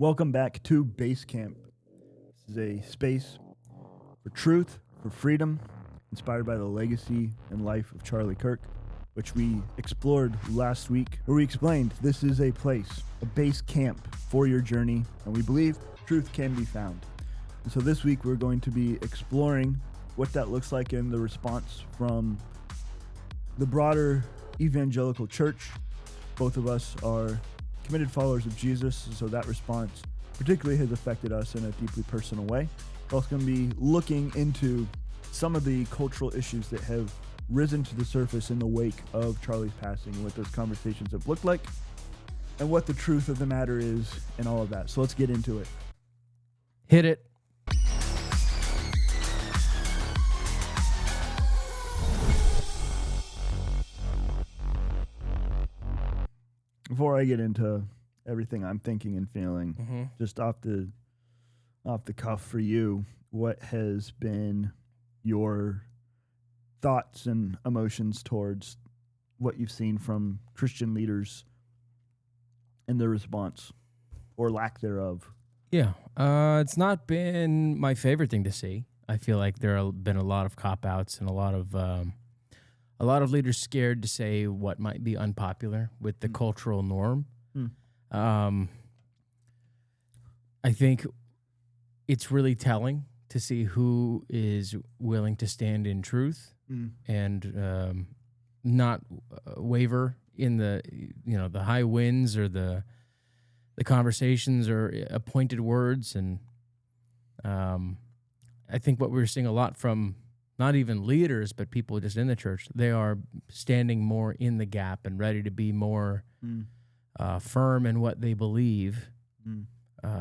Welcome back to Based Kamp. This is a space for truth, for freedom, inspired by the legacy and life of Charlie Kirk, which we explored last week, where we explained this is a place, a base camp for your journey, and we believe truth can be found. And so this week we're going to be exploring what that looks like in the response from the broader evangelical church. Both of us are committed followers of Jesus, so that response particularly has affected us in a deeply personal way. We're also going to be looking into some of the cultural issues that have risen to the surface in the wake of Charlie's passing, and what those conversations have looked like, and what the truth of the matter is, and all of that. So let's get into it. Hit it. Before I get into everything I'm thinking and feeling, just off the cuff for you, what has been your thoughts and emotions towards what you've seen from Christian leaders and their response or lack thereof? Yeah, it's not been my favorite thing to see. I feel like there have been a lot of cop-outs and a lot of leaders scared to say what might be unpopular with the cultural norm. I think it's really telling to see who is willing to stand in truth and not waver in the high winds or the conversations or appointed words. And I think what we're seeing a lot from not even leaders, but people just in the church, they are standing more in the gap and ready to be more firm in what they believe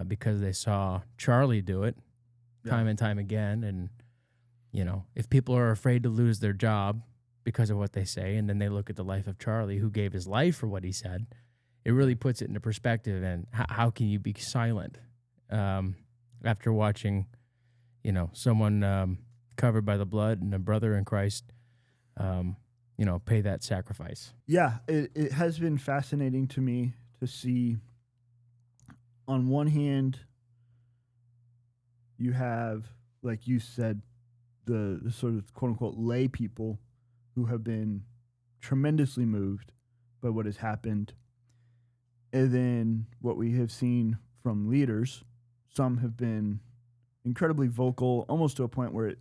because they saw Charlie do it time and time again. And, if people are afraid to lose their job because of what they say, and then they look at the life of Charlie, who gave his life for what he said, it really puts it into perspective. And how can you be silent after watching, someone covered by the blood and a brother in Christ, pay that sacrifice? Yeah, it has been fascinating to me to see, on one hand, you have, like you said, the sort of quote-unquote lay people who have been tremendously moved by what has happened. And then what we have seen from leaders, some have been incredibly vocal, almost to a point where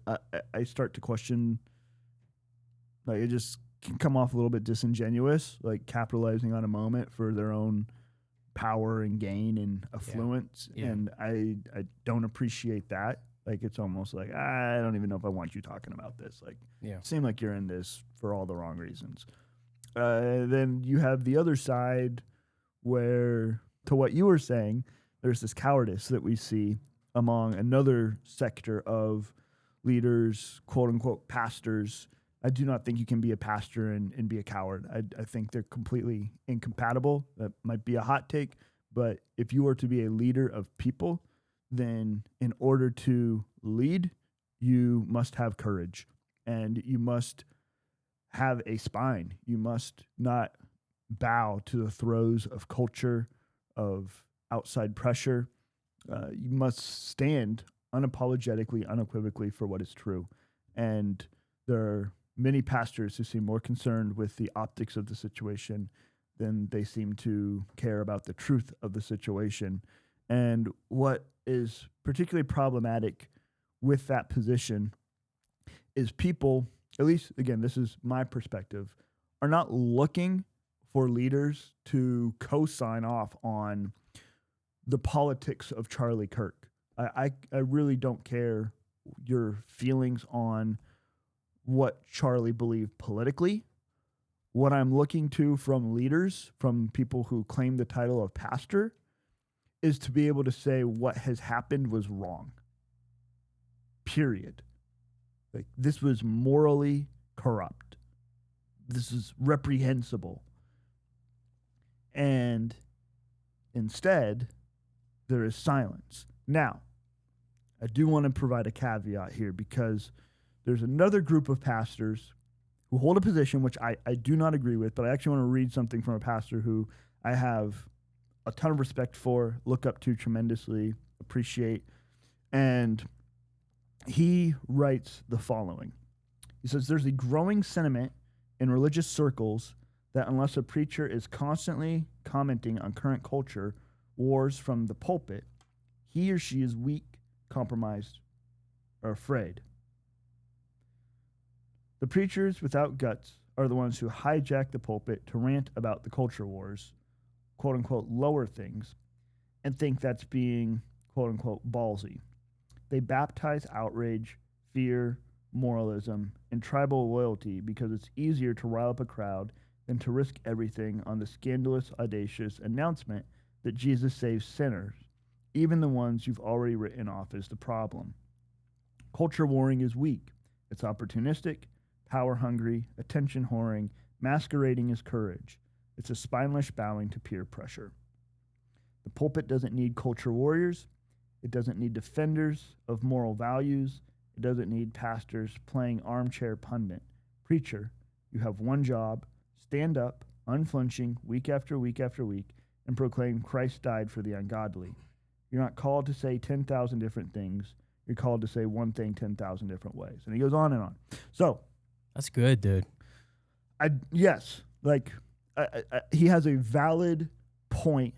I start to question, like, it just can come off a little bit disingenuous, like capitalizing on a moment for their own power and gain and affluence. Yeah. And I don't appreciate that. Like, it's almost like, I don't even know if I want you talking about this. Like, it seems like you're in this for all the wrong reasons. Then you have the other side where, to what you were saying, there's this cowardice that we see among another sector of leaders, quote unquote pastors. I do not think you can be a pastor and be a coward. I think they're completely incompatible. That might be a hot take, but if you are to be a leader of people, then in order to lead, you must have courage and you must have a spine. You must not bow to the throes of culture, of outside pressure. You must stand unapologetically, unequivocally for what is true. And there are many pastors who seem more concerned with the optics of the situation than they seem to care about the truth of the situation. And what is particularly problematic with that position is people, at least, again, this is my perspective, are not looking for leaders to co-sign off on the politics of Charlie Kirk. I really don't care your feelings on what Charlie believed politically. What I'm looking to from leaders, from people who claim the title of pastor, is to be able to say what has happened was wrong. Period. Like, this was morally corrupt. This is reprehensible. And instead, there is silence. Now, I do want to provide a caveat here, because there's another group of pastors who hold a position which I do not agree with, but I actually want to read something from a pastor who I have a ton of respect for, look up to tremendously, appreciate. And he writes the following. He says, there's a growing sentiment in religious circles that unless a preacher is constantly commenting on current culture wars from the pulpit, he or she is weak, compromised, or afraid. The preachers without guts are the ones who hijack the pulpit to rant about the culture wars, quote-unquote, lower things, and think that's being, quote-unquote, ballsy. They baptize outrage, fear, moralism, and tribal loyalty because it's easier to rile up a crowd than to risk everything on the scandalous, audacious announcement that Jesus saves sinners, even the ones you've already written off as the problem. Culture warring is weak. It's opportunistic, power-hungry, attention-whoring, masquerading as courage. It's a spineless bowing to peer pressure. The pulpit doesn't need culture warriors. It doesn't need defenders of moral values. It doesn't need pastors playing armchair pundit. Preacher, you have one job: stand up, unflinching, week after week after week, and proclaim Christ died for the ungodly. You're not called to say 10,000 different things. You're called to say one thing 10,000 different ways. And he goes on and on. So that's good, dude. He has a valid point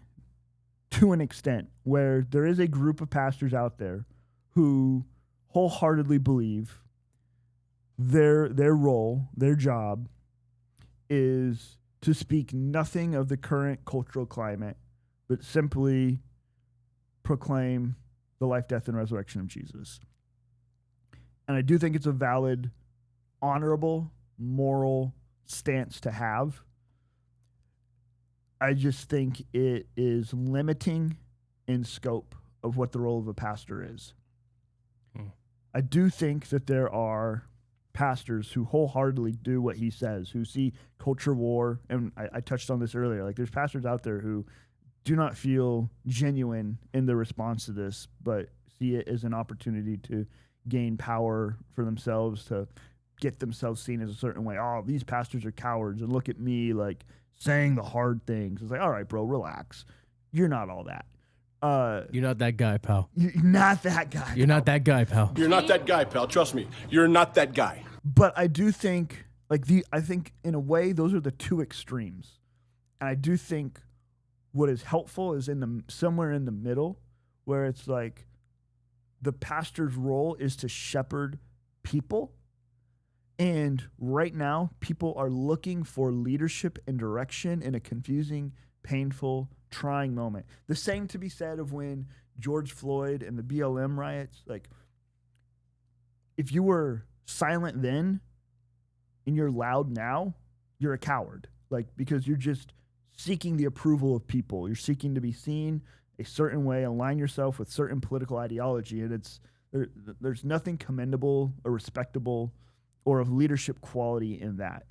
to an extent where there is a group of pastors out there who wholeheartedly believe their role, their job, is to speak nothing of the current cultural climate, but simply proclaim the life, death, and resurrection of Jesus. And I do think it's a valid, honorable, moral stance to have. I just think it is limiting in scope of what the role of a pastor is. I do think that there are pastors who wholeheartedly do what he says, who see culture war, and I touched on this earlier. Like, there's pastors out there who do not feel genuine in their response to this, but see it as an opportunity to gain power for themselves, to get themselves seen as a certain way. Oh, these pastors are cowards, and look at me, like, saying the hard things. It's like, all right, bro, relax. You're not all that. You're not that guy, pal. You're not that guy. You're not that guy, pal. You're not that guy, pal. Trust me. You're not that guy. But I do think, I think in a way, those are the two extremes. And I do think what is helpful is somewhere in the middle, where it's like the pastor's role is to shepherd people. And right now, people are looking for leadership and direction in a confusing, painful, trying moment. The same to be said of when George Floyd and the BLM riots. Like, if you were silent then and you're loud now, you're a coward. Like, because you're just seeking the approval of people. You're seeking to be seen a certain way, align yourself with certain political ideology. And there's nothing commendable or respectable or of leadership quality in that.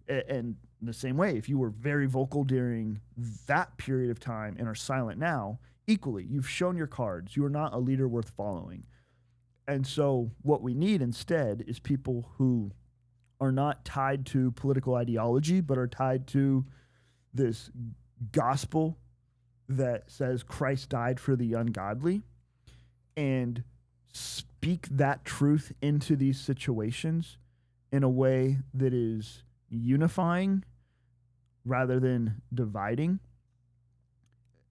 And in the same way, if you were very vocal during that period of time and are silent now, equally, you've shown your cards. You are not a leader worth following. And so what we need instead is people who are not tied to political ideology, but are tied to this gospel that says Christ died for the ungodly, and speak that truth into these situations in a way that is unifying rather than dividing,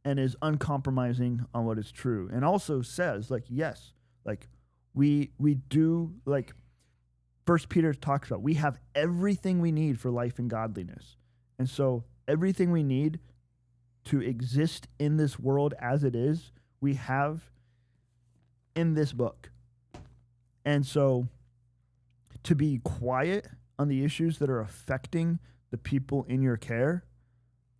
and is uncompromising on what is true. And also says, like, yes, like we do, like 1 Peter talks about, we have everything we need for life and godliness. And so everything we need to exist in this world as it is, we have in this book. And so to be quiet on the issues that are affecting the people in your care,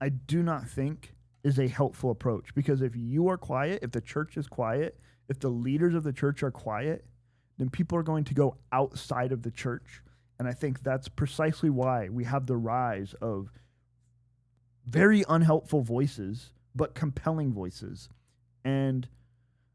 I do not think is a helpful approach. Because if you are quiet, if the church is quiet, if the leaders of the church are quiet, then people are going to go outside of the church. And I think that's precisely why we have the rise of very unhelpful voices, but compelling voices. And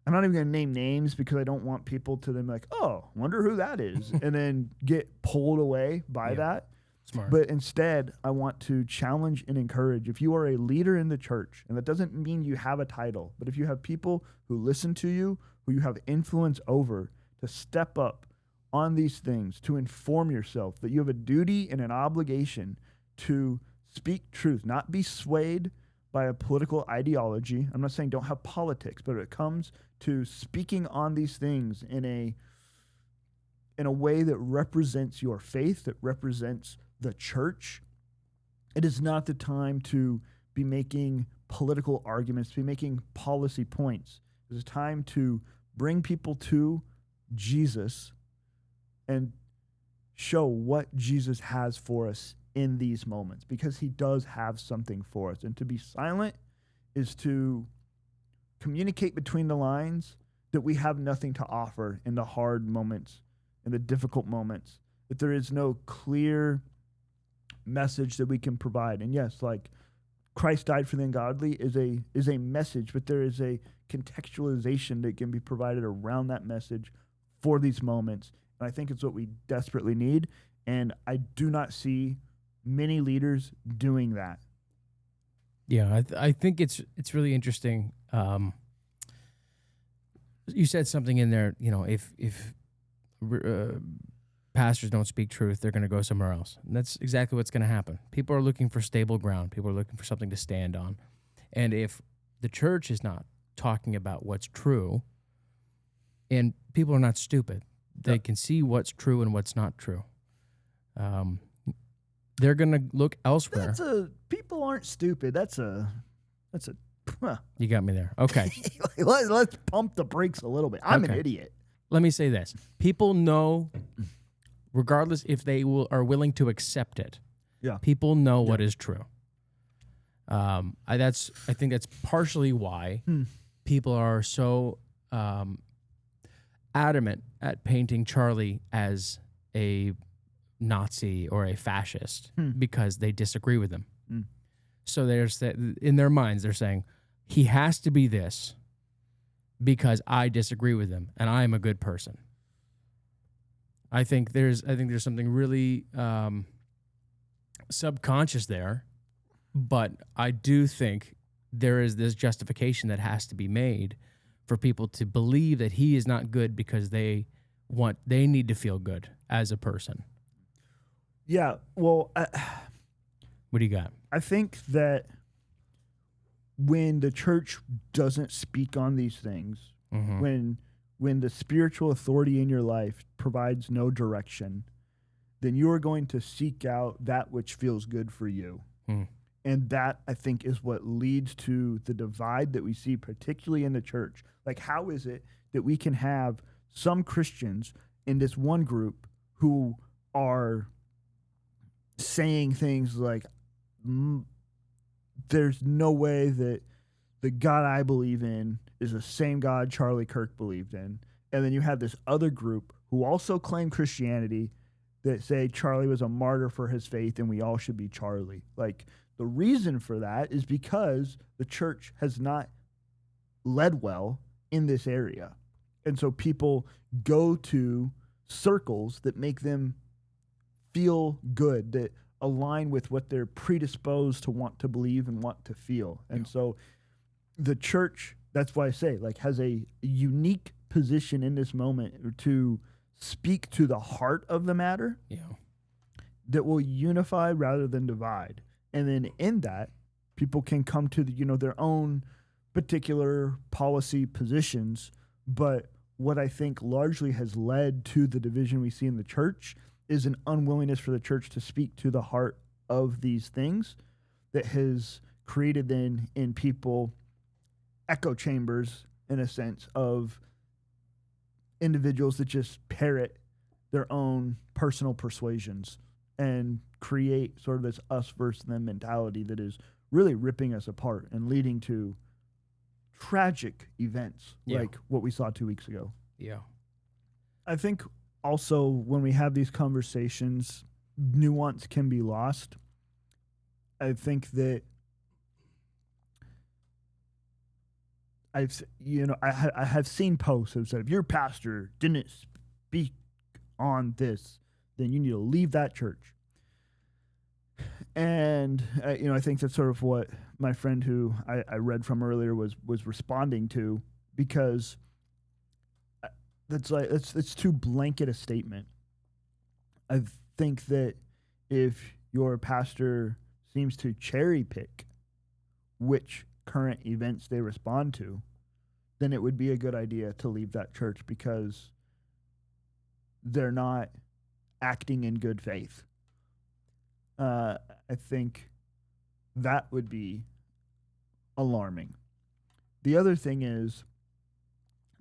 I'm not even going to name names because I don't want people to then be like, oh, wonder who that is, and then get pulled away by that. Smart. But instead, I want to challenge and encourage. If you are a leader in the church, and that doesn't mean you have a title, but if you have people who listen to you, who you have influence over, to step up on these things, to inform yourself, that you have a duty and an obligation to speak truth, not be swayed by a political ideology. I'm not saying don't have politics, but it comes to speaking on these things in a way that represents your faith, that represents the church. It is not the time to be making political arguments, to be making policy points. It is time to bring people to Jesus and show what Jesus has for us in these moments, because he does have something for us. And to be silent is to communicate between the lines that we have nothing to offer in the hard moments, in the difficult moments, that there is no clear message that we can provide. And yes, like Christ died for the ungodly is a message, but there is a contextualization that can be provided around that message for these moments. And I think it's what we desperately need. And I do not see many leaders doing that. Yeah, I think it's really interesting. You said something in there, if pastors don't speak truth, they're going to go somewhere else. And that's exactly what's going to happen. People are looking for stable ground. People are looking for something to stand on. And if the church is not talking about what's true, and people are not stupid, they can see what's true and what's not true. They're going to look elsewhere. People aren't stupid. That's a. You got me there. Okay. Let's pump the brakes a little bit. I'm an idiot. Let me say this. People know, regardless if they are willing to accept it, people know what is true. I think that's partially why people are so adamant at painting Charlie as a Nazi or a fascist because they disagree with him. So in their minds, they're saying, he has to be this because I disagree with him and I'm a good person. I think there's something really subconscious there, but I do think there is this justification that has to be made for people to believe that he is not good because they need to feel good as a person. Yeah, well, what do you got? I think that when the church doesn't speak on these things, when the spiritual authority in your life provides no direction, then you are going to seek out that which feels good for you. And that, I think, is what leads to the divide that we see, particularly in the church. Like, how is it that we can have some Christians in this one group who are saying things like, there's no way that the God I believe in is the same God Charlie Kirk believed in. And then you have this other group who also claim Christianity that say Charlie was a martyr for his faith and we all should be Charlie. Like, the reason for that is because the church has not led well in this area. And so people go to circles that make them feel good, that align with what they're predisposed to want to believe and want to feel. And so the church, that's why I say, like, has a unique position in this moment to speak to the heart of the matter that will unify rather than divide. And then in that, people can come to their own particular policy positions. But what I think largely has led to the division we see in the church is an unwillingness for the church to speak to the heart of these things that has created then in people echo chambers, in a sense, of individuals that just parrot their own personal persuasions and create sort of this us versus them mentality that is really ripping us apart and leading to tragic events like what we saw 2 weeks ago. Yeah. I think also when we have these conversations, nuance can be lost. I think that I have seen posts that said, if your pastor didn't speak on this, then you need to leave that church. And I think that's sort of what my friend who I read from earlier was responding to, because that's like it's too blanket a statement. I think that if your pastor seems to cherry pick which current events they respond to, then it would be a good idea to leave that church, because they're not acting in good faith. I think that would be alarming. The other thing is,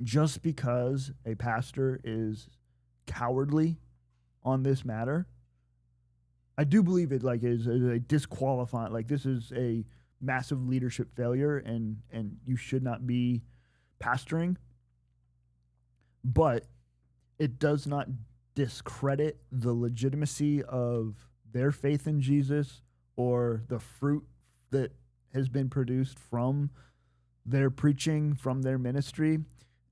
just because a pastor is cowardly on this matter, I do believe it is a disqualifying, this is a massive leadership failure, and you should not be pastoring. But it does not discredit the legitimacy of their faith in Jesus or the fruit that has been produced from their preaching, from their ministry.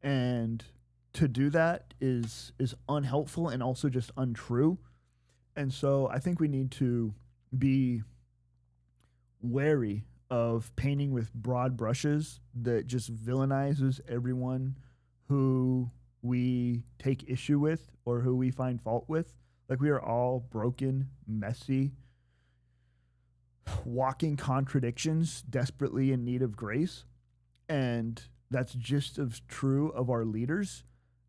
And to do that is unhelpful and also just untrue. And so I think we need to be wary of painting with broad brushes that just villainizes everyone who we take issue with or who we find fault with. We are all broken, messy, walking contradictions, desperately in need of grace. And that's just as true of our leaders.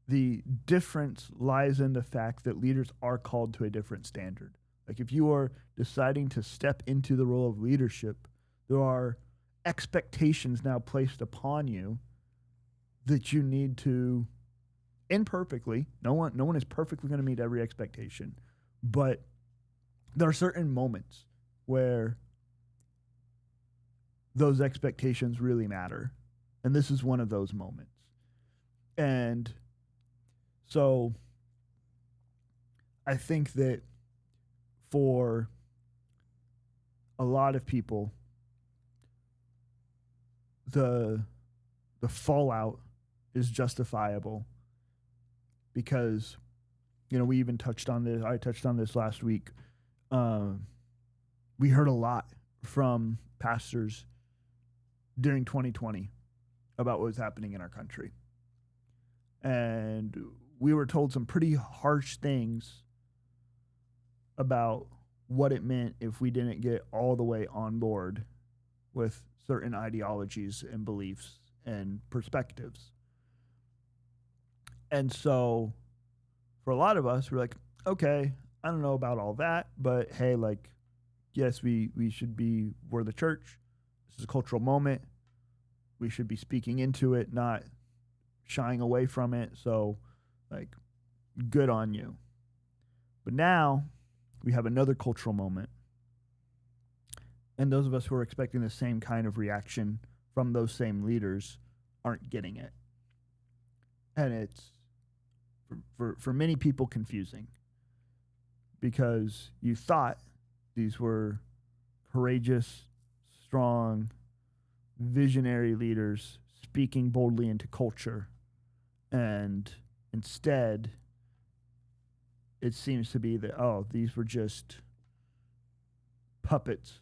The difference lies in the fact that leaders are called to a different standard. If you are deciding to step into the role of leadership, there are expectations now placed upon you that you need to, imperfectly, no one is perfectly going to meet every expectation, but there are certain moments where those expectations really matter. And this is one of those moments. And so I think that for a lot of people, the fallout is justifiable, because we even touched on this. I touched on this last week. We heard a lot from pastors during 2020 about what was happening in our country. And we were told some pretty harsh things about what it meant if we didn't get all the way on board with certain ideologies and beliefs and perspectives. And so for a lot of us, we're like, okay, I don't know about all that, but hey, yes, we should be, we're the church. This is a cultural moment. We should be speaking into it, not shying away from it. So good on you. But now we have another cultural moment. And those of us who are expecting the same kind of reaction from those same leaders aren't getting it. And it's, for many people, confusing, because you thought these were courageous, strong, visionary leaders speaking boldly into culture. And instead, it seems to be that, these were just puppets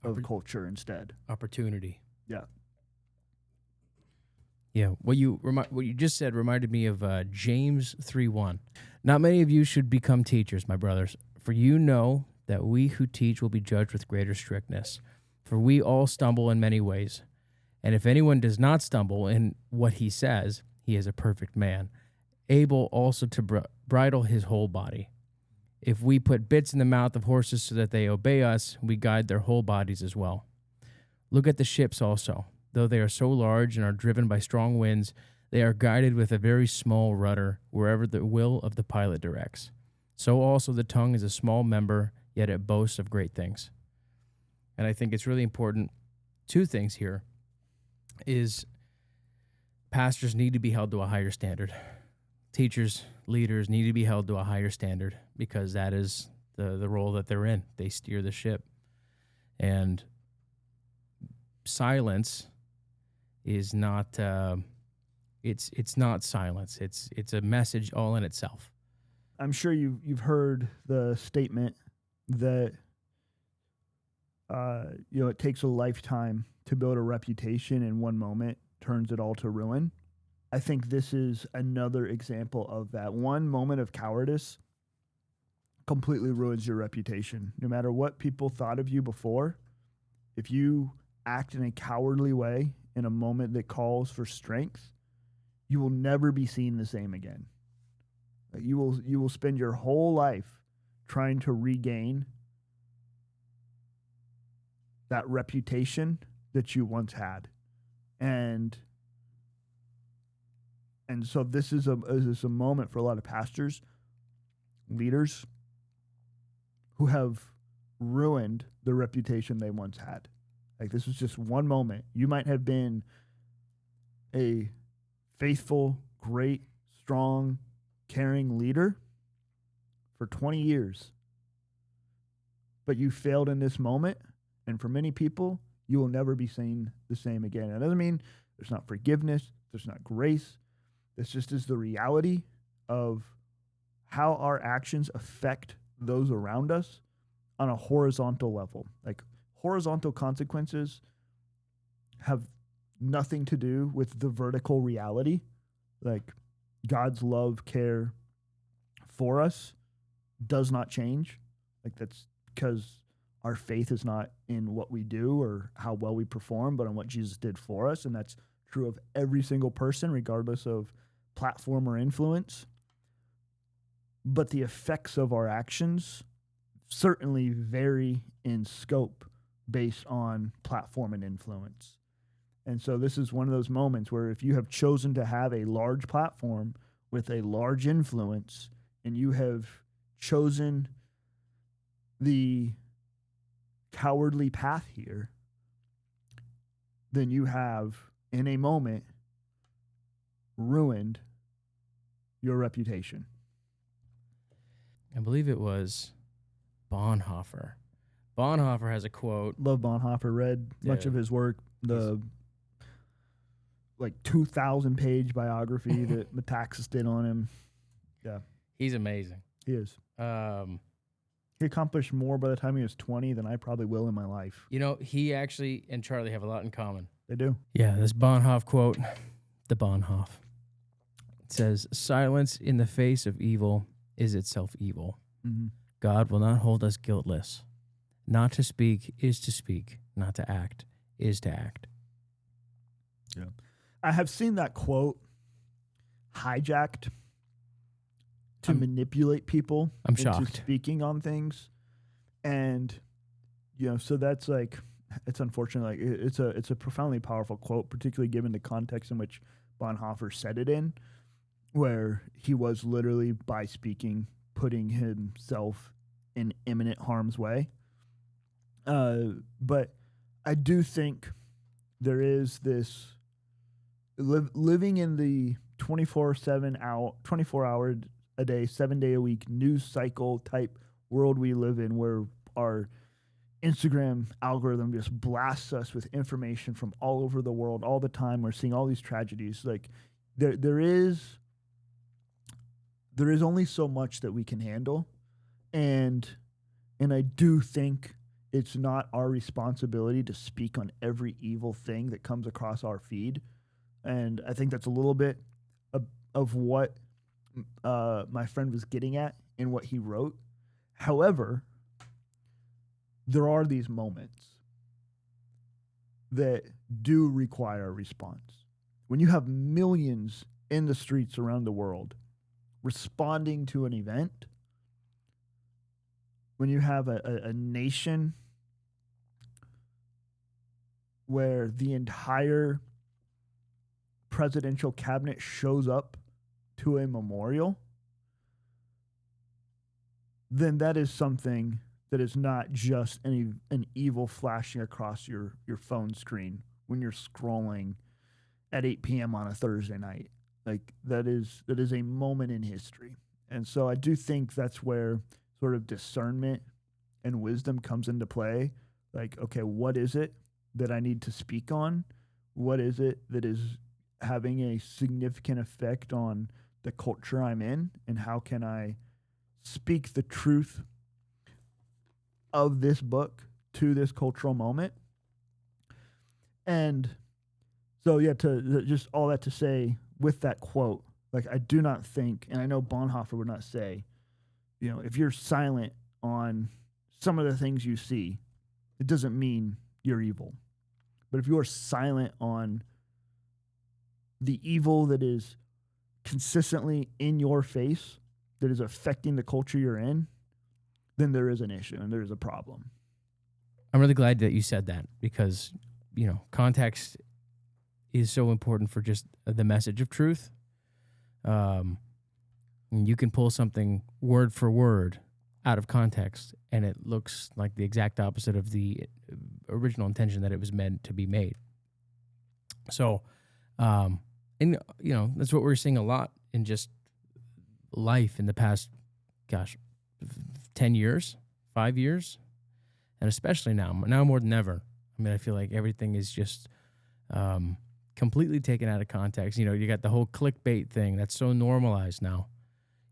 of culture instead. Opportunity. Yeah. Yeah, what you just said reminded me of James 3:1. Not many of you should become teachers, my brothers, for you know that we who teach will be judged with greater strictness. For we all stumble in many ways. And if anyone does not stumble in what he says, he is a perfect man, able also to bridle his whole body. If we put bits in the mouth of horses so that they obey us, we guide their whole bodies as well. Look at the ships also. Though they are so large and are driven by strong winds, they are guided with a very small rudder wherever the will of the pilot directs. So also the tongue is a small member, yet it boasts of great things. And I think it's really important. Two things here is pastors need to be held to a higher standard. Teachers, leaders need to be held to a higher standard, because that is the role that they're in. They steer the ship. And silence is not it's not silence. It's a message all in itself. I'm sure you've heard the statement that It takes a lifetime to build a reputation, and one moment turns it all to ruin. I think this is another example of that. One moment of cowardice completely ruins your reputation. No matter what people thought of you before, if you act in a cowardly way in a moment that calls for strength, you will never be seen the same again. You will spend your whole life trying to regain that reputation that you once had. And so this is a moment for a lot of pastors, leaders who have ruined the reputation they once had. Like, this was just one moment. You might have been a faithful, great, strong, caring leader for 20 years. But you failed in this moment, and for many people, you will never be seen the same again. It doesn't mean there's not forgiveness, there's not grace. This just is the reality of how our actions affect those around us on a horizontal level. Like, horizontal consequences have nothing to do with the vertical reality. Like, God's love, care for us does not change. Like, that's because our faith is not in what we do or how well we perform, but on what Jesus did for us. And that's true of every single person, regardless of platform or influence. But the effects of our actions certainly vary in scope based on platform and influence. And so this is one of those moments where if you have chosen to have a large platform with a large influence, and you have chosen the cowardly path here, then you have, in a moment, ruined your reputation. I believe it was Bonhoeffer. Bonhoeffer has a quote. Love Bonhoeffer. Read much of his work. The 2,000-page biography that Metaxas did on him. Yeah. He's amazing. He is. He accomplished more by the time he was 20 than I probably will in my life. He actually and Charlie have a lot in common. They do. Yeah, this Bonhoeffer quote, the Bonhoeffer. It says, "Silence in the face of evil is itself evil. Mm-hmm. God will not hold us guiltless. Not to speak is to speak. Not to act is to act." Yeah. I have seen that quote hijacked to manipulate people I'm into shocked. speaking on things. And, so that's it's unfortunate. Like, it's a profoundly powerful quote, particularly given the context in which Bonhoeffer said it in, where he was literally, by speaking, putting himself in imminent harm's way. But I do think there is this living in the 24 hour a day, 7 day a week news cycle type world we live in, where our Instagram algorithm just blasts us with information from all over the world all the time. We're seeing all these tragedies. Like, there is only so much that we can handle, and I do think it's not our responsibility to speak on every evil thing that comes across our feed. And I think that's a little bit of what my friend was getting at in what he wrote. However, there are these moments that do require a response. When you have millions in the streets around the world responding to an event, when you have a nation where the entire presidential cabinet shows up to a memorial, then that is something that is not just an evil flashing across your phone screen when you're scrolling at 8 p.m. on a Thursday night. Like, that is a moment in history. And so I do think that's where sort of discernment and wisdom comes into play. Like, okay, what is it that I need to speak on? What is it that is having a significant effect on the culture I'm in? And how can I speak the truth of this book to this cultural moment. And so, yeah, just all that to say with that quote, like, I do not think, and I know Bonhoeffer would not say, you know, if you're silent on some of the things you see, it doesn't mean you're evil. But if you are silent on the evil that is consistently in your face, that is affecting the culture you're in, then there is an issue and there is a problem. I'm really glad that you said that because, you know, context is so important for just the message of truth. You can pull something word for word out of context and it looks like the exact opposite of the original intention that it was meant to be made. So, and, you know, that's what we're seeing a lot in just life in the past, 10 years, 5 years, and especially now more than ever. I mean, I feel like everything is just completely taken out of context. You know, you got the whole clickbait thing that's so normalized now.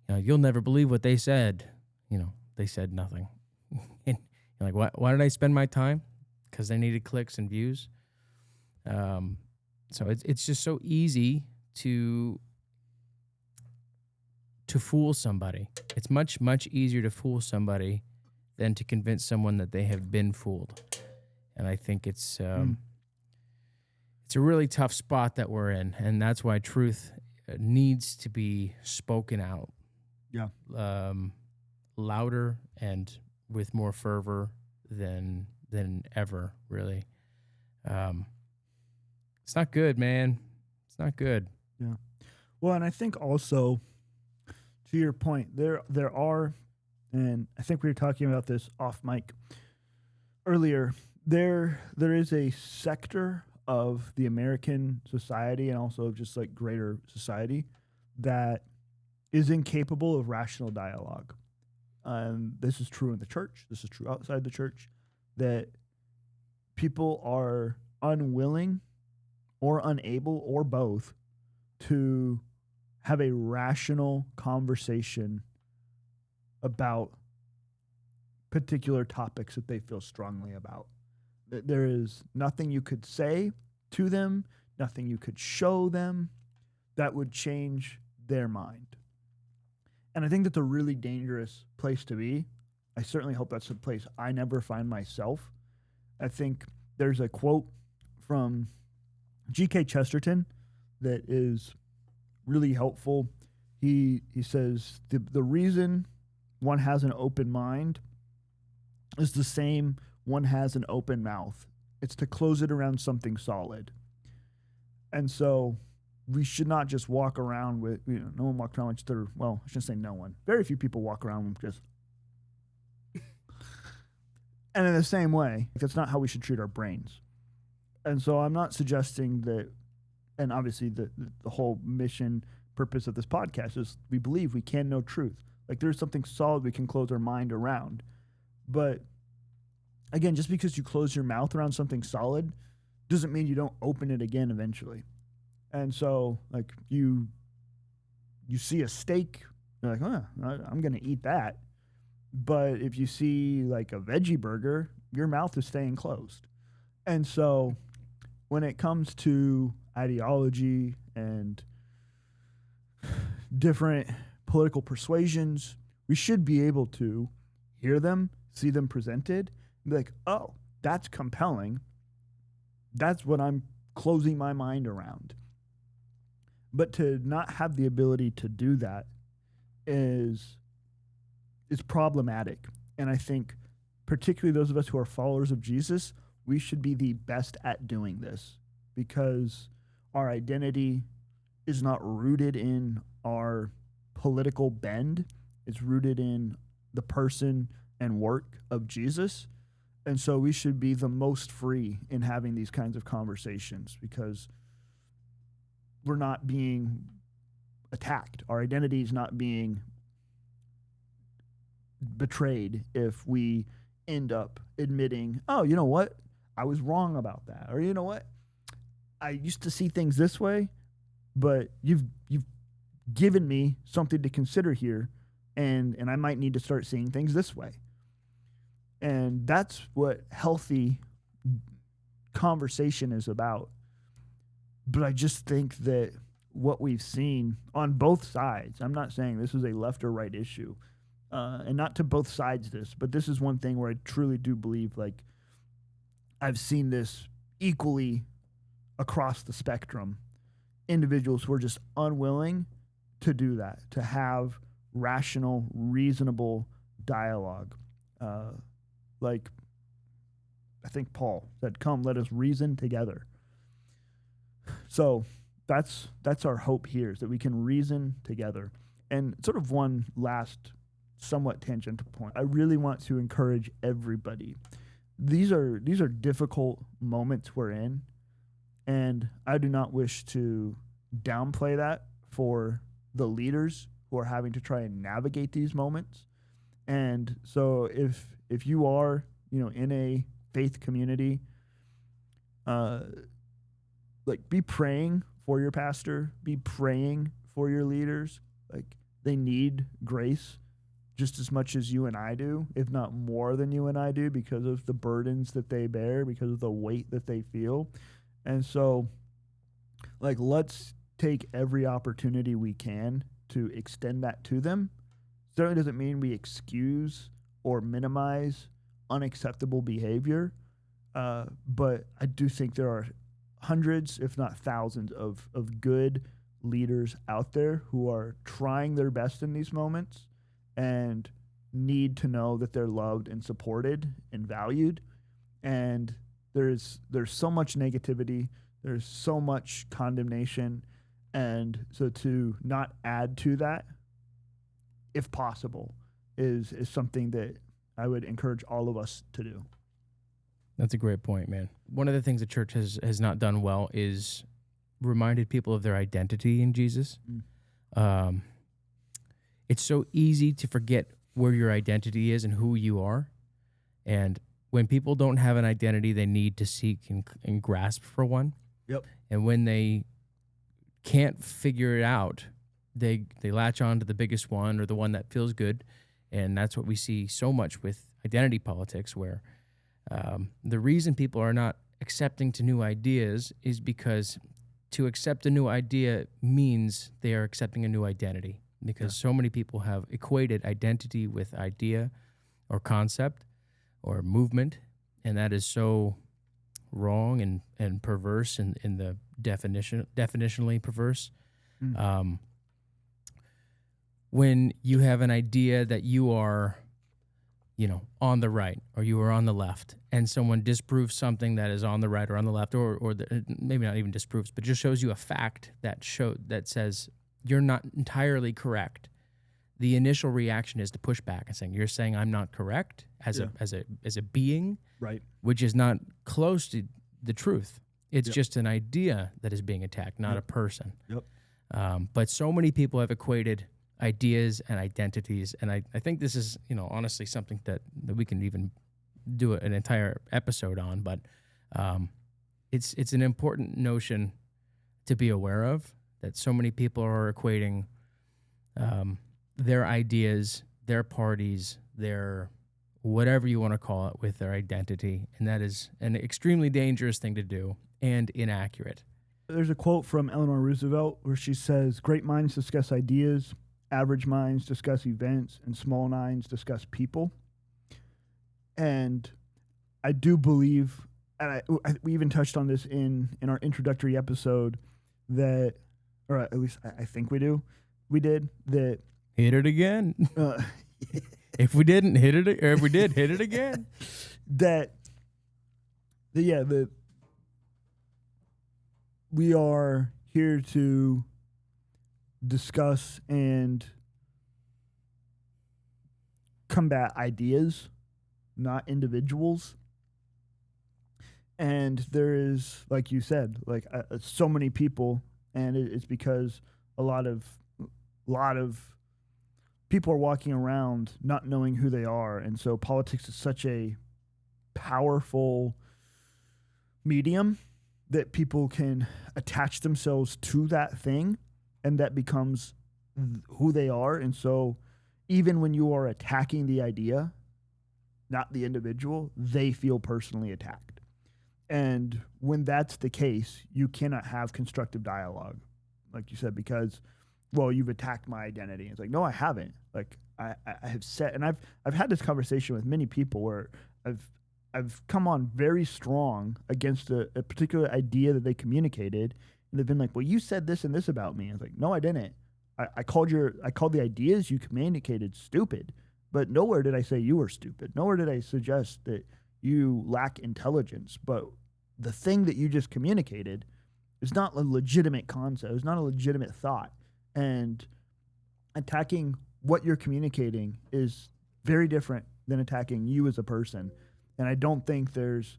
You know, you'll never believe what they said. You know, they said nothing. And you're like, why did I spend my time? Because they needed clicks and views. So it's just so easy to fool somebody. It's much, much easier to fool somebody than to convince someone that they have been fooled. And I think it's a really tough spot that we're in, and that's why truth needs to be spoken out. Yeah. Louder and with more fervor than ever, really. It's not good, man. It's not good. Yeah. Well, and I think also, to your point, there are, and I think we were talking about this off mic earlier, there is a sector of the American society and also just like greater society that is incapable of rational dialogue. This is true in the church. This is true outside the church, that people are unwilling or unable or both to have a rational conversation about particular topics that they feel strongly about. There is nothing you could say to them, nothing you could show them that would change their mind. And I think that's a really dangerous place to be. I certainly hope that's a place I never find myself. I think there's a quote from G.K. Chesterton that is really helpful. He says, the reason one has an open mind is the same one has an open mouth. It's to close it around something solid. And so we should not just walk around with, you know, no one walks around with their, well, I shouldn't say no one. Very few people walk around with just. And in the same way, that's not how we should treat our brains. And so I'm not suggesting that, and obviously the whole mission, purpose of this podcast is we believe we can know truth. Like there's something solid we can close our mind around. But again, just because you close your mouth around something solid doesn't mean you don't open it again eventually. And so, like, you see a steak, you're like, I'm going to eat that. But if you see, like, a veggie burger, your mouth is staying closed. And so when it comes to ideology and different political persuasions, we should be able to hear them, see them presented, and be like, oh, that's compelling. That's what I'm closing my mind around. But to not have the ability to do that is problematic. And I think particularly those of us who are followers of Jesus, we should be the best at doing this because our identity is not rooted in our political bend. It's rooted in the person and work of Jesus. And so we should be the most free in having these kinds of conversations because we're not being attacked. Our identity is not being betrayed if we end up admitting, oh, you know what? I was wrong about that. Or you know what? I used to see things this way, but you've given me something to consider here, and I might need to start seeing things this way. And that's what healthy conversation is about. But I just think that what we've seen on both sides, I'm not saying this is a left or right issue, and not to both sides this, but this is one thing where I truly do believe, like, I've seen this equally across the spectrum. Individuals who are just unwilling to do that, to have rational, reasonable dialogue. Like, I think Paul said, "Come, let us reason together." So that's our hope here, is that we can reason together. And sort of one last somewhat tangential point. I really want to encourage everybody. These are difficult moments we're in, and I do not wish to downplay that for the leaders who are having to try and navigate these moments. And so if you are, in a faith community, like, be praying for your pastor, be praying for your leaders. Like, they need grace just as much as you and I do, if not more than you and I do, because of the burdens that they bear, because of the weight that they feel. And so, like, let's take every opportunity we can to extend that to them. Certainly doesn't mean we excuse or minimize unacceptable behavior, but I do think there are hundreds, if not thousands, of good leaders out there who are trying their best in these moments and need to know that they're loved and supported and valued. And there's so much negativity, there's so much condemnation, and so to not add to that, if possible, is something that I would encourage all of us to do. That's a great point, man. One of the things the church has not done well is reminded people of their identity in Jesus. It's so easy to forget where your identity is and who you are. And when people don't have an identity, they need to seek and grasp for one. Yep. And when they can't figure it out, they latch on to the biggest one or the one that feels good. And that's what we see so much with identity politics, where the reason people are not accepting to new ideas is because to accept a new idea means they are accepting a new identity, because so many people have equated identity with idea or concept or movement, and that is so wrong and perverse in the definitionally perverse. When you have an idea that you are, on the right or you are on the left, and someone disproves something that is on the right or on the left, or maybe not even disproves, but just shows you a fact that says you're not entirely correct, the initial reaction is to push back and saying, "You're saying I'm not correct as a being, right?" Which is not close to the truth. It's just an idea that is being attacked, not a person. Yep. But so many people have equated ideas and identities, and I think this is, honestly something that we can even do an entire episode on, but it's an important notion to be aware of, that so many people are equating their ideas, their parties, their whatever you want to call it, with their identity, and that is an extremely dangerous thing to do and inaccurate. There's a quote from Eleanor Roosevelt where she says, "Great minds discuss ideas, average minds discuss events, and small minds discuss people." And I do believe, and we even touched on this in our introductory episode, that, or at least I think we did, that... Hit it again. If we didn't, hit it, or if we did, hit it again. that we are here to discuss and combat ideas, not individuals. And there is, like you said, so many people, and it's because a lot of people are walking around not knowing who they are. And so politics is such a powerful medium that people can attach themselves to that thing, and that becomes who they are. And so even when you are attacking the idea, not the individual, they feel personally attacked. And when that's the case, you cannot have constructive dialogue, like you said, because, well, you've attacked my identity. It's like, no, I haven't. Like I have said, and I've had this conversation with many people where I've come on very strong against a particular idea that they communicated, and they've been like, well, you said this and this about me. I was like, no, I didn't. I called the ideas you communicated stupid, but nowhere did I say you were stupid. Nowhere did I suggest that you lack intelligence. But the thing that you just communicated is not a legitimate concept. It's not a legitimate thought. And attacking what you're communicating is very different than attacking you as a person. And I don't think there's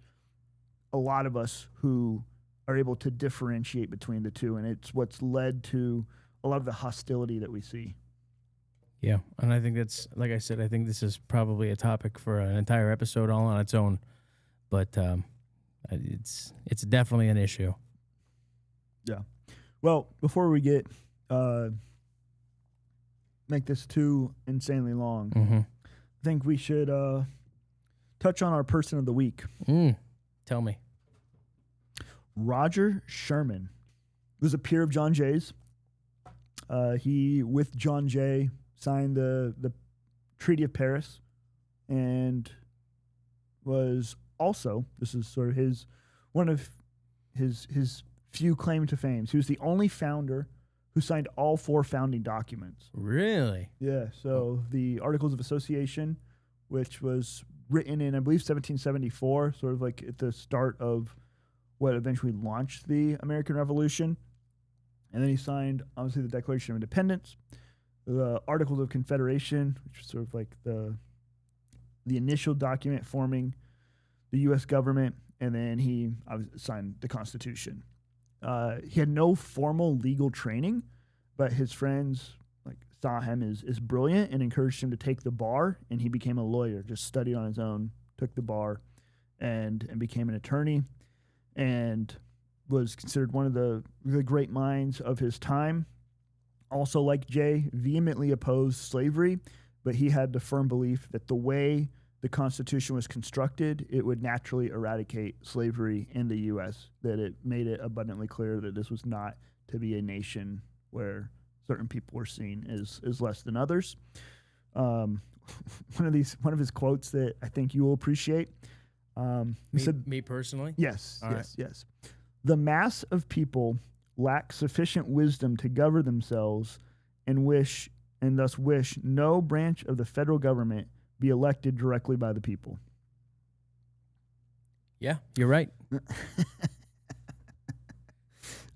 a lot of us who are able to differentiate between the two. And it's what's led to a lot of the hostility that we see. Yeah. And I think that's, like I said, I think this is probably a topic for an entire episode all on its own. But it's definitely an issue. Yeah. Well, before we get make this too insanely long, I think we should touch on our person of the week. Tell me. Roger Sherman was a peer of John Jay's. He, with John Jay, signed the Treaty of Paris, and was also, this is sort of one of his few claim to fame. He was the only founder who signed all 4 founding documents. Really? Yeah. So the Articles of Association, which was written in, I believe, 1774, sort of like at the start of what eventually launched the American Revolution. And then he signed, obviously, the Declaration of Independence, the Articles of Confederation, which was sort of like the initial document forming the U.S. government, and then he signed the Constitution. He had no formal legal training, but his friends saw him as brilliant and encouraged him to take the bar, and he became a lawyer, just studied on his own, took the bar, and became an attorney, and was considered one of the great minds of his time. Also, like Jay, vehemently opposed slavery, but he had the firm belief that the way the Constitution was constructed, it would naturally eradicate slavery in the U.S., that it made it abundantly clear that this was not to be a nation where certain people were seen as less than others. One of his quotes that I think you will appreciate. He said, me personally? Yes, All yes, right. yes. The mass of people lack sufficient wisdom to govern themselves and thus wish no branch of the federal government be elected directly by the people. Yeah, you're right.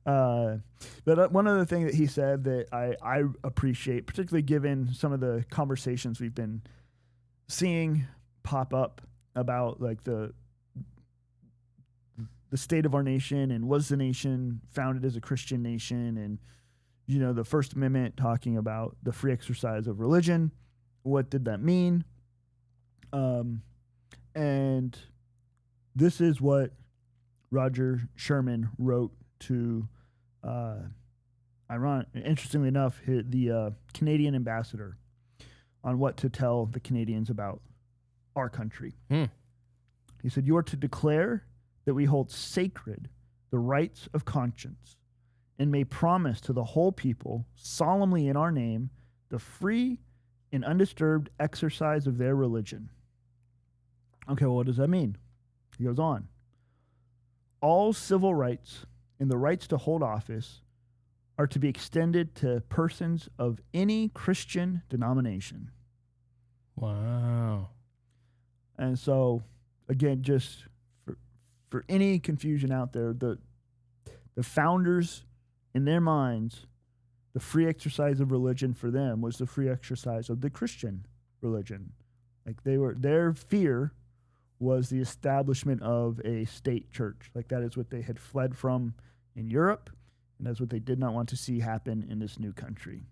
But one other thing that he said that I appreciate, particularly given some of the conversations we've been seeing pop up about like the state of our nation, and was the nation founded as a Christian nation, and the First Amendment talking about the free exercise of religion. What did that mean? And this is what Roger Sherman wrote to, interestingly enough, the Canadian ambassador on what to tell the Canadians about our country. He said, "You are to declare that we hold sacred the rights of conscience, and may promise to the whole people solemnly in our name the free and undisturbed exercise of their religion." Okay, well, what does that mean? He goes on. All civil rights and the rights to hold office are to be extended to persons of any Christian denomination. Wow. And so, again, just for any confusion out there, the founders, in their minds, the free exercise of religion for them was the free exercise of the Christian religion. Like their fear was the establishment of a state church. Like that is what they had fled from in Europe, and that's what they did not want to see happen in this new country.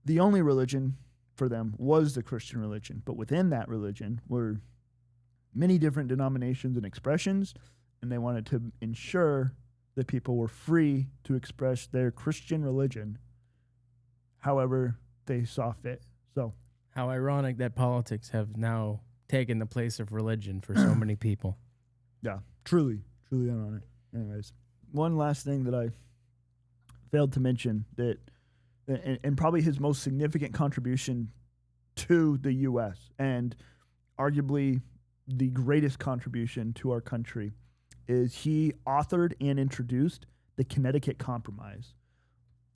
The only religion for them was the Christian religion, but within that religion were many different denominations and expressions, and they wanted to ensure that people were free to express their Christian religion however they saw fit. So, How ironic that politics have now taken the place of religion for so many people. Yeah, truly ironic. Anyways, one last thing that I failed to mention that, and probably his most significant contribution to the U.S. and arguably the greatest contribution to our country, is he authored and introduced the Connecticut Compromise.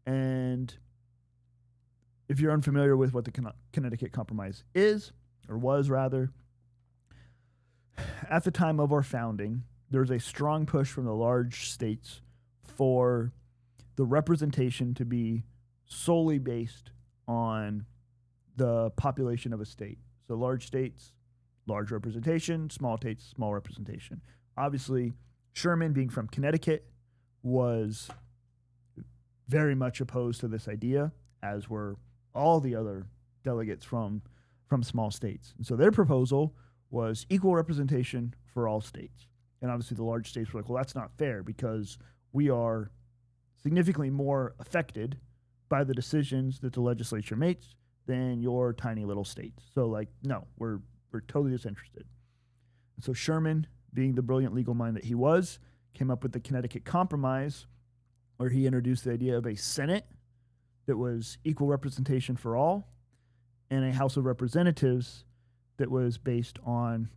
And if you're unfamiliar with what the Connecticut Compromise is, or was rather, at the time of our founding, there was a strong push from the large states for the representation to be solely based on the population of a state. So large states, large representation, small states, small representation. Obviously, Sherman, being from Connecticut, was very much opposed to this idea, as were all the other delegates from small states. And so their proposal was equal representation for all states. And obviously the large states were like, well, that's not fair because we are significantly more affected by the decisions that the legislature makes than your tiny little states. So like, no, we're totally disinterested. And so Sherman, being the brilliant legal mind that he was, came up with the Connecticut Compromise, where he introduced the idea of a Senate that was equal representation for all, and a House of Representatives that was based on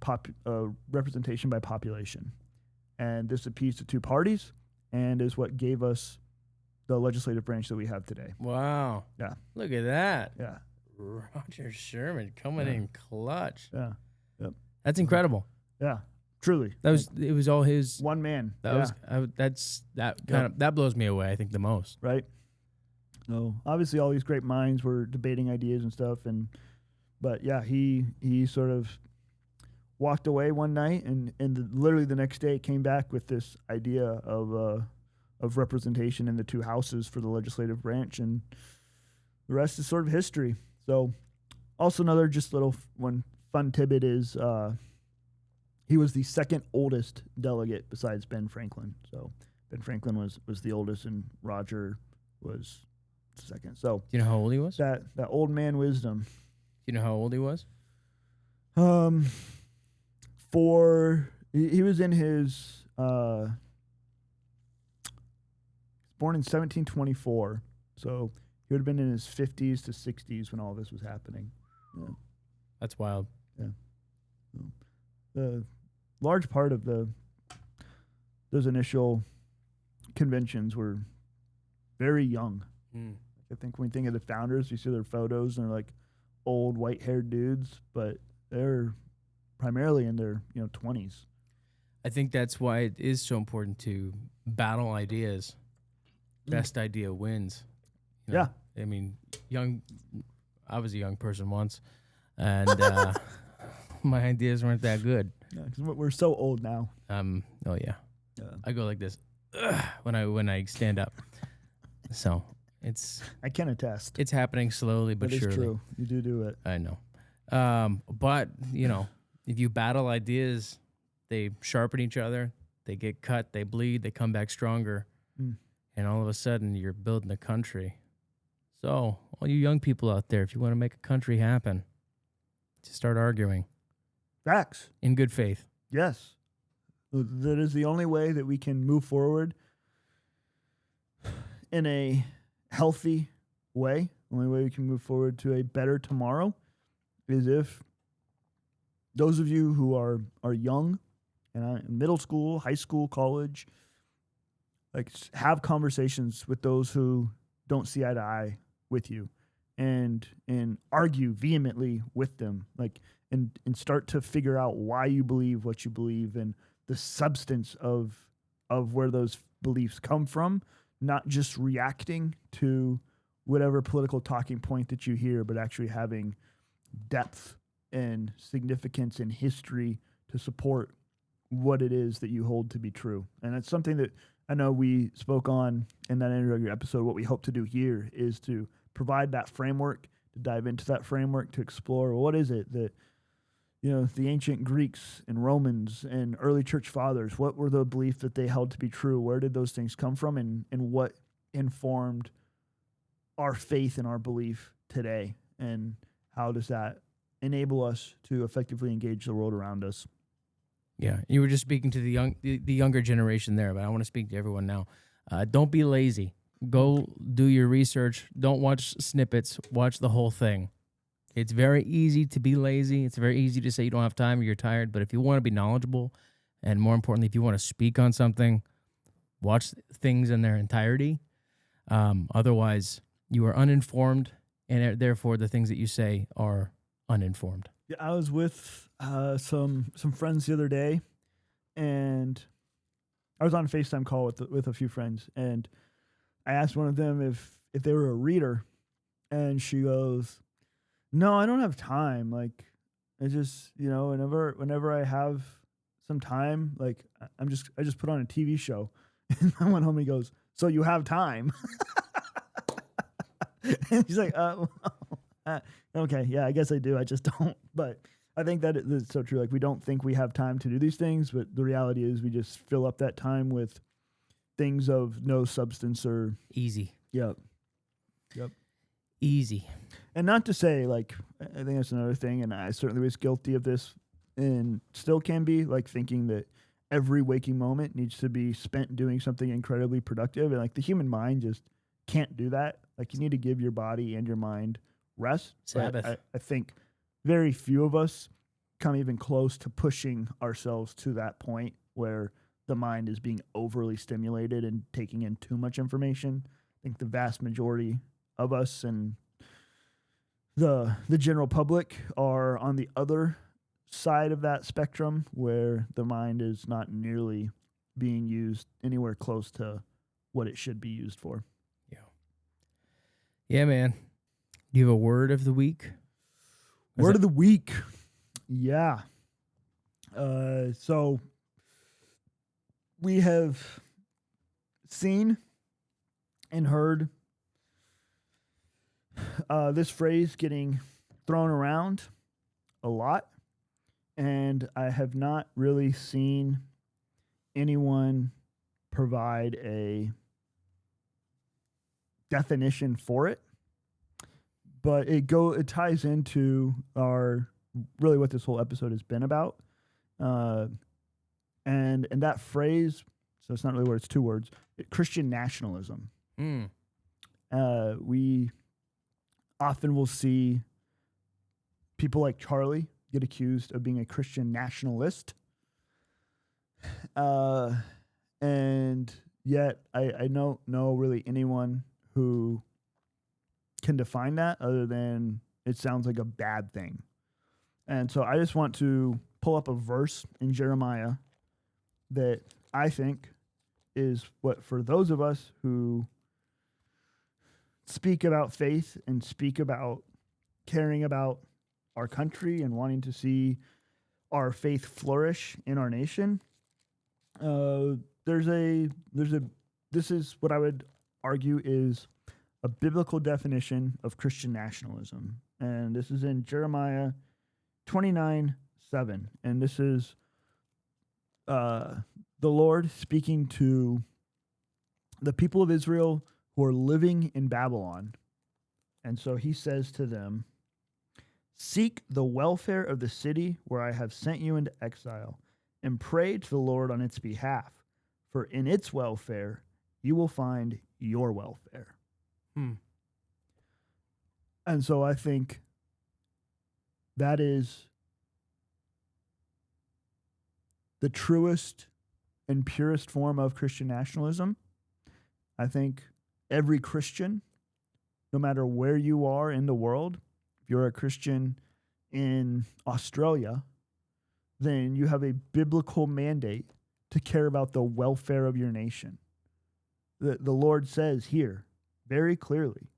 representation by population. And this appeased to two parties and is what gave us the legislative branch that we have today. Wow. Yeah. Look at that. Yeah. Roger Sherman coming in clutch. Yeah. Yep. That's incredible. Yeah. Truly. It was all his one man. That blows me away, I think, the most. Right. So obviously all these great minds were debating ideas and stuff, but yeah, he sort of walked away one night and literally the next day came back with this idea of representation in the two houses for the legislative branch, and the rest is sort of history. So also another just little one fun tidbit is he was the second oldest delegate besides Ben Franklin. So Ben Franklin was the oldest and Roger was second. So do you know how old he was? That old man wisdom. Do you know how old he was? He was in his born in 1724, so he would have been in his 50s to 60s when all this was happening. Yeah. That's wild. Yeah. The large part of those initial conventions were very young. I think when we think of the founders, you see their photos and they're like old white-haired dudes, but they're primarily in their 20s. I think that's why it is so important to battle ideas. Best idea wins. Yeah. I mean, I was a young person once, and my ideas weren't that good. Yeah, 'cause we're so old now. Oh yeah. I go like this when I stand up. So I can attest. It's happening slowly but surely. That is true. You do it. I know. But if you battle ideas, they sharpen each other, they get cut, they bleed, they come back stronger, and all of a sudden you're building a country. So all you young people out there, if you want to make a country happen, just start arguing. Facts. In good faith. Yes. That is the only way that we can move forward in a healthy way. Only way we can move forward to a better tomorrow is if those of you who are young and in middle school, high school, college, like have conversations with those who don't see eye to eye with you and argue vehemently with them, like and start to figure out why you believe what you believe and the substance of where those beliefs come from, not just reacting to whatever political talking point that you hear, but actually having depth and significance and history to support what it is that you hold to be true. And it's something that I know we spoke on in that introductory episode. What we hope to do here is to provide that framework, to dive into that framework, to explore what is it that, the ancient Greeks and Romans and early church fathers, what were the beliefs that they held to be true? Where did those things come from? And what informed our faith and our belief today? And how does that enable us to effectively engage the world around us? Yeah, you were just speaking to the younger generation there, but I want to speak to everyone now. Don't be lazy. Go do your research. Don't watch snippets. Watch the whole thing. It's very easy to be lazy. It's very easy to say you don't have time or you're tired. But if you want to be knowledgeable, and more importantly, if you want to speak on something, watch things in their entirety. Otherwise, you are uninformed, and therefore the things that you say are uninformed. Yeah, I was with some friends the other day, and I was on a FaceTime call with a few friends, and I asked one of them if they were a reader, and she goes, "No, I don't have time. Like, I just, whenever I have some time, like, I just put on a TV show." And I went home and he goes, "So you have time?" And he's like, "Okay, yeah, I guess I do. I just don't." But I think that it's so true. Like, we don't think we have time to do these things, but the reality is we just fill up that time with things of no substance or easy. Yep. Easy. And not to say, like, I think that's another thing, and I certainly was guilty of this and still can be, like, thinking that every waking moment needs to be spent doing something incredibly productive. And, like, the human mind just can't do that. Like, you need to give your body and your mind rest. Sabbath. I think very few of us come even close to pushing ourselves to that point where the mind is being overly stimulated and taking in too much information. I think the vast majority of us and the general public are on the other side of that spectrum where the mind is not nearly being used anywhere close to what it should be used for. Yeah, man. Do you have a word of the week? Word of the week. Yeah. So we have seen and heard this phrase getting thrown around a lot, and I have not really seen anyone provide a definition for it, but it ties into really what this whole episode has been about, and that phrase. So it's not really words; it's two words. Christian nationalism. We often will see people like Charlie get accused of being a Christian nationalist, and yet I don't know really anyone who can define that other than it sounds like a bad thing. And so I just want to pull up a verse in Jeremiah that I think is what, for those of us who speak about faith and speak about caring about our country and wanting to see our faith flourish in our nation, this is what I would argue is a biblical definition of Christian nationalism. And this is in Jeremiah 29:7. And this is the Lord speaking to the people of Israel who are living in Babylon. And so he says to them, "Seek the welfare of the city where I have sent you into exile, and pray to the Lord on its behalf, for in its welfare you will find your welfare." And so I think that is the truest and purest form of Christian nationalism. I think every Christian, no matter where you are in the world, if you're a Christian in Australia, then you have a biblical mandate to care about the welfare of your nation. The Lord says here very clearly,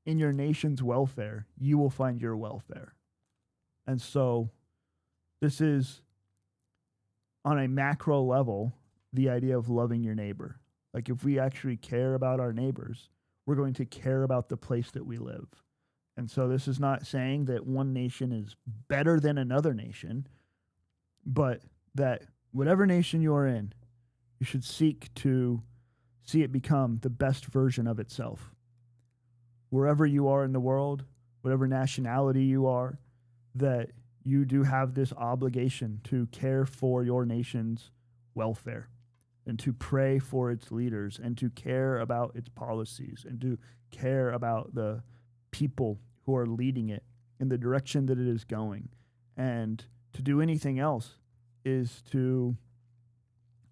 in your nation's welfare, you will find your welfare. And so this is, on a macro level, the idea of loving your neighbor. Like, if we actually care about our neighbors, we're going to care about the place that we live. And so this is not saying that one nation is better than another nation, but that whatever nation you're in, you should seek to see it become the best version of itself. Wherever you are in the world, whatever nationality you are, that you do have this obligation to care for your nation's welfare and to pray for its leaders and to care about its policies and to care about the people who are leading it in the direction that it is going. And to do anything else is to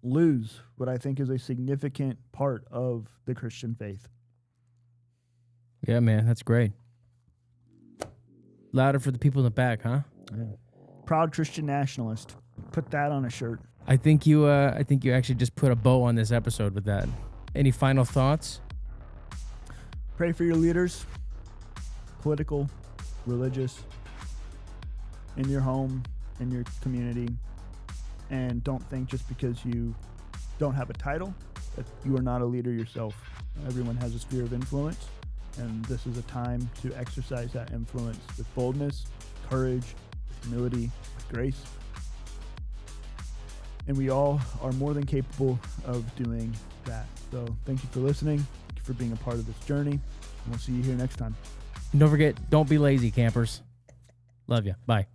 lose what I think is a significant part of the Christian faith. Yeah, man, that's great. Louder for the people in the back, huh? Yeah. Proud Christian nationalist. Put that on a shirt. I think you actually just put a bow on this episode with that. Any final thoughts? Pray for your leaders, political, religious, in your home, in your community, and don't think just because you don't have a title that you are not a leader yourself. Everyone has a sphere of influence, and this is a time to exercise that influence with boldness, courage, humility, with grace. And we all are more than capable of doing that. So thank you for listening. Thank you for being a part of this journey. And we'll see you here next time. And don't forget, don't be lazy, campers. Love you. Bye.